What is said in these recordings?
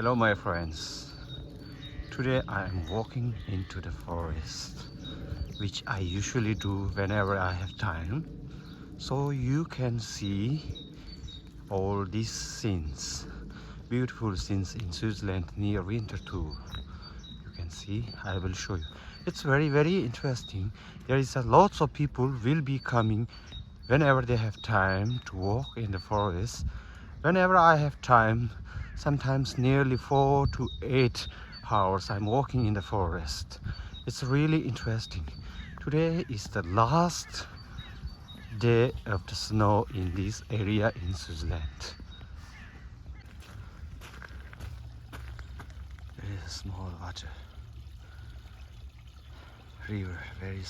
Hello my friends. Today I am walking into the forest, which I usually do whenever I have time. So you can see all these scenes, beautiful scenes in Switzerland near Winterthur. You can see, I will show you. It's very interesting. There is a lots of people will be coming whenever they have time to walk in the forest. Whenever I have time, sometimes nearly 4 to 8 hours I'm walking in the forest. It's really interesting. Today is the last day of the snow in this area in Switzerland. There is a small water river, very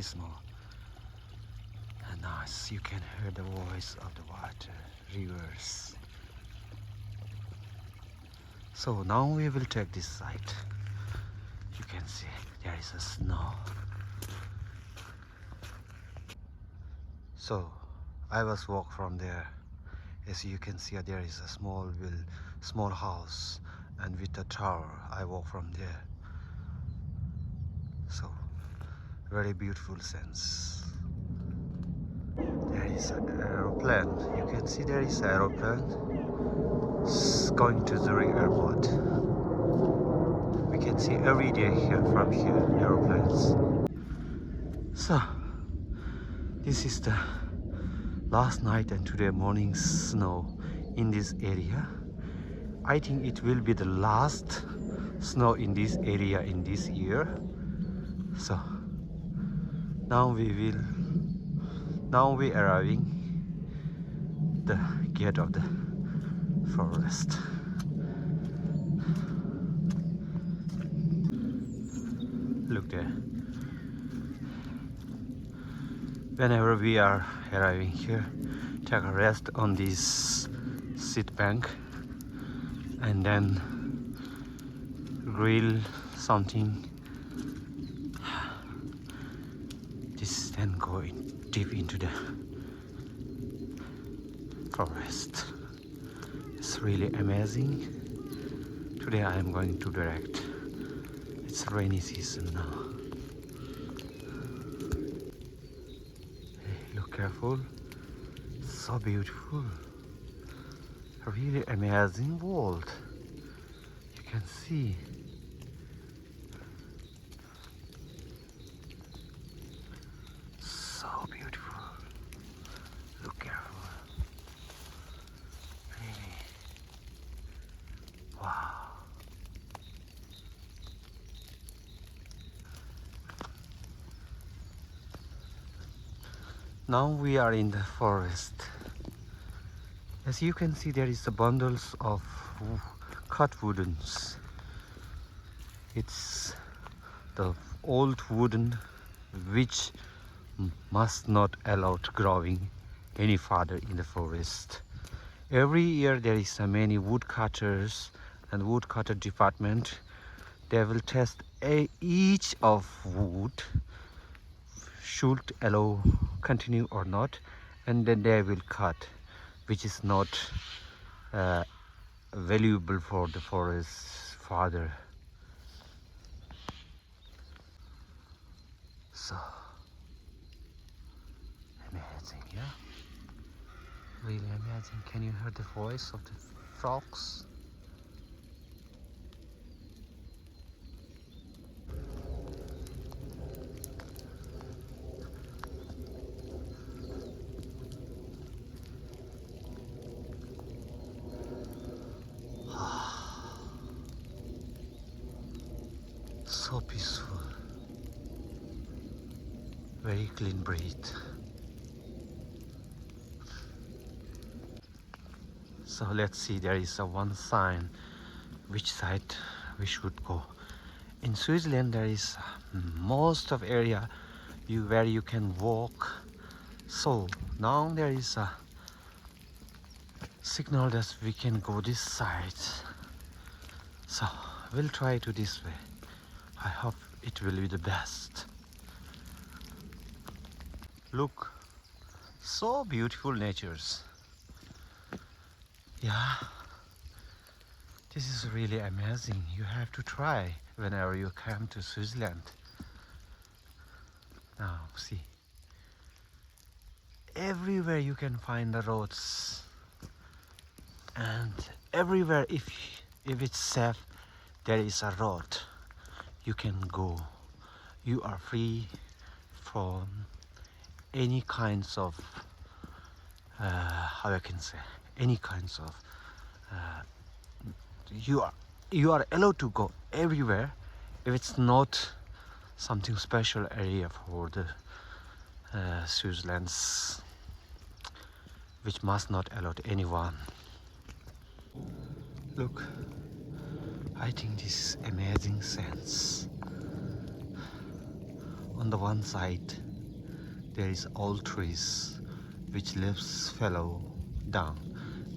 small and nice. You can hear the voice of the water rivers. So now we will take this side. You can see there is a snow. So I was walk from there. As you can see, there is a small house, and with a tower. I walk from there. So very beautiful sense. There is an aeroplane. You can see there is an aeroplane going to Zurich airport. We can see every day here from here aeroplanes. So this is the last night and today morning snow in this area. I think it will be the last snow in this area in this year. So now we arriving the gate of the forest. Look there. Whenever we are arriving here, take a rest on this seat bank and then grill something. This then go deep into the forest. It's really amazing. Today I am going to direct. It's rainy season now. Hey, look careful. So beautiful. A really amazing world. You can see. So beautiful. Look careful. Really. Wow. Now we are in the forest. As you can see, there is a bundles of cut woodens. It's the old wooden which must not allowed growing any farther in the forest. Every year there is many woodcutters and woodcutter department. They will test each of wood should allow continue or not, and then they will cut which is not valuable for the forest further. So amazing, yeah, really amazing. Can you hear the voice of the frogs? So peaceful, very clean breath. So let's see, there is a one sign which side we should go. In Switzerland there is most of area where you can walk. So now there is a signal that we can go this side. So we'll try to this way. I hope it will be the best. Look, so beautiful natures. Yeah, This is really amazing. You have to try whenever you come to Switzerland. Now see, everywhere you can find the roads, and everywhere if it's safe, there is a road you can go. You are free from any kinds of how I can say, any kinds of you are allowed to go everywhere if it's not something special area for the Switzerland's, which must not allow anyone. Look, I think this is amazing sense. On the one side there is old trees which leaves fallow down,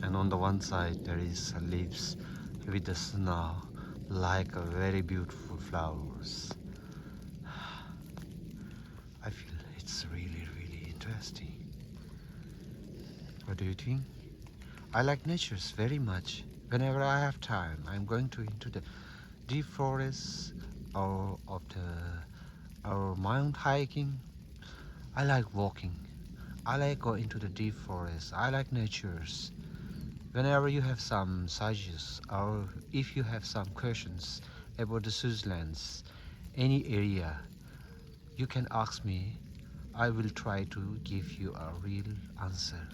and on the one side there is leaves with the snow like a very beautiful flowers. I feel it's really interesting. What do you think? I like nature very much. Whenever I have time, I'm going to into the deep forest or mount hiking. I like walking. I like go into the deep forest. I like natures. Whenever you have some suggestions or if you have some questions about the Switzerland's, any area, you can ask me. I will try to give you a real answer.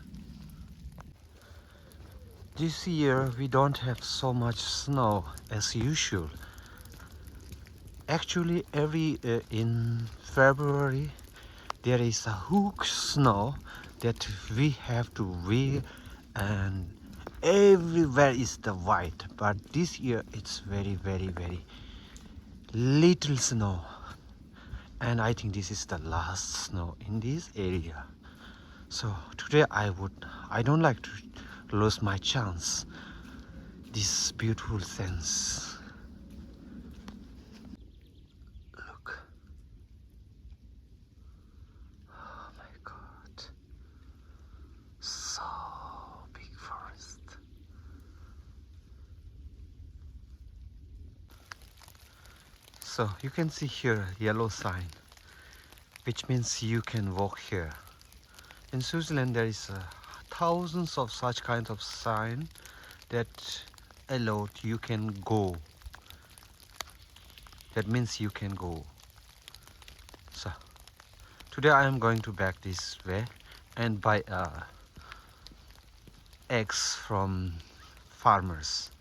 This year we don't have so much snow as usual. Actually, in February there is a hook snow that we have to wear, and everywhere is the white. But this year it's very little snow, and I think this is the last snow in this area. So today I don't like to lose my chance, this beautiful sense. Look, oh my god, so big forest. So you can see here yellow sign, which means you can walk here. In Switzerland there is thousands of such kinds of sign that allowed you can go. That means you can go. So today I am going to back this way and buy eggs from farmers.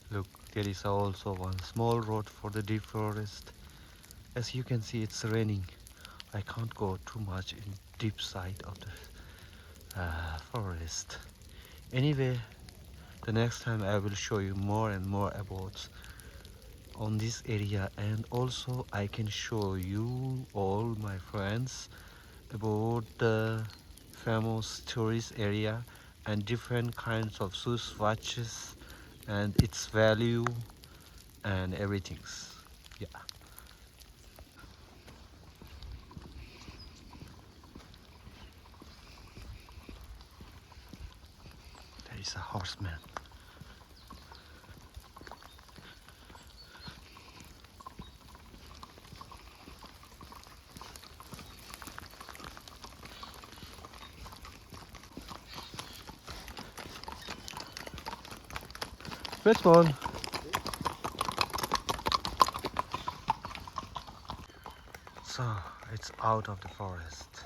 Look, there is also one small road for the deep forest. As you can see, it's raining. I can't go too much in deep side of the forest. Anyway, the next time I will show you more and more about on this area, and also I can show you all my friends about the famous tourist area and different kinds of Swiss watches and its value and everything. Yeah. There is a horseman. First one. So it's out of the forest,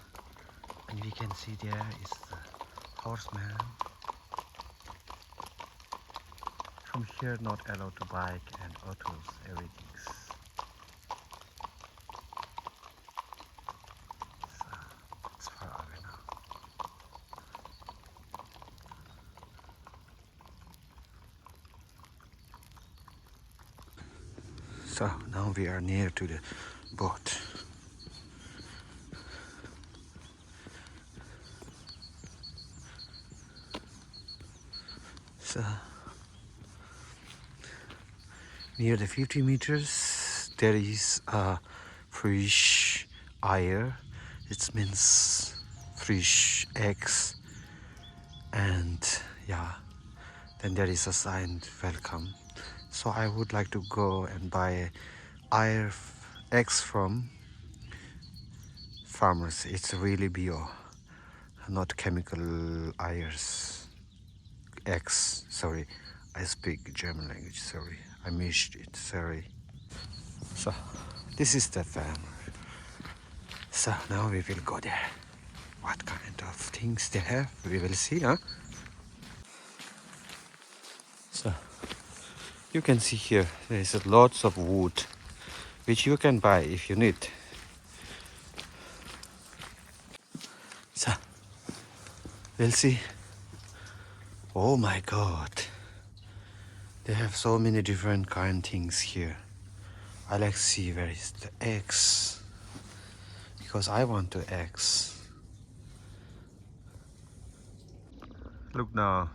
and we can see there is the horseman. From here not allowed to bike and autos, everything. So it's far away now. So now we are near to the boat. So near the 50 meters there is a fresh air. It means fresh eggs, and yeah, and there is a sign welcome. So I would like to go and buy eggs from farmers. It's really bio, not chemical eggs. Sorry, I speak German language. Sorry, I missed it. Sorry. So this is the farm. So now we will go there. What kind of things they have, we will see, huh? So you can see here there is lots of wood which you can buy if you need. So we'll see. Oh my god, they have so many different kind of things here. I like to see where is the eggs, because I want to eggs. Look now,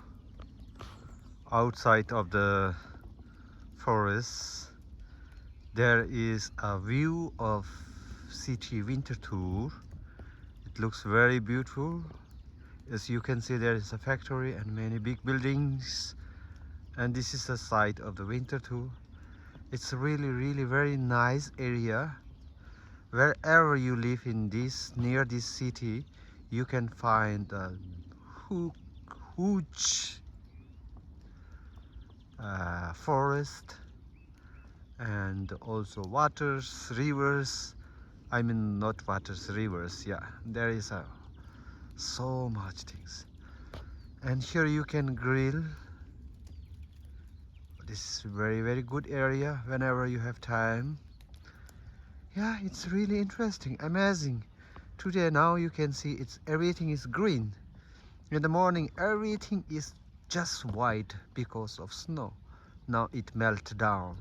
outside of the forest there is a view of city Winterthur. It looks very beautiful. As you can see, there is a factory and many big buildings, and this is the site of the Winterthur. It's really very nice area. Wherever you live in this, near this city, you can find a huge forest, and also waters, rivers. I mean, not waters, rivers. Yeah, there is so much things. And here you can grill. This is very good area whenever you have time. Yeah, it's really interesting, amazing. Today now you can see everything is green. In the morning everything is just white because of snow. Now it melted down.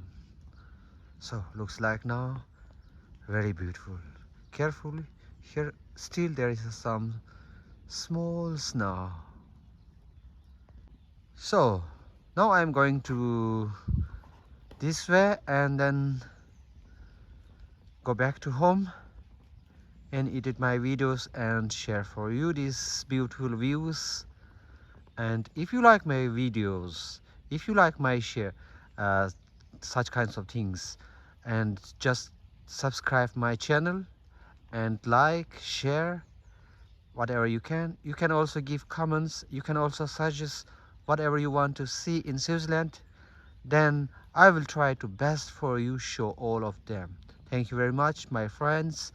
So looks like now very beautiful. Carefully, here still there is some small snow. So now I'm going to this way and then go back to home and edit my videos and share for you these beautiful views. And if you like my videos, if you like my share such kinds of things, and just subscribe my channel and like, share whatever you can. You can also give comments, you can also suggest whatever you want to see in Switzerland. Then I will try to best for you show all of them. Thank you very much, my friends.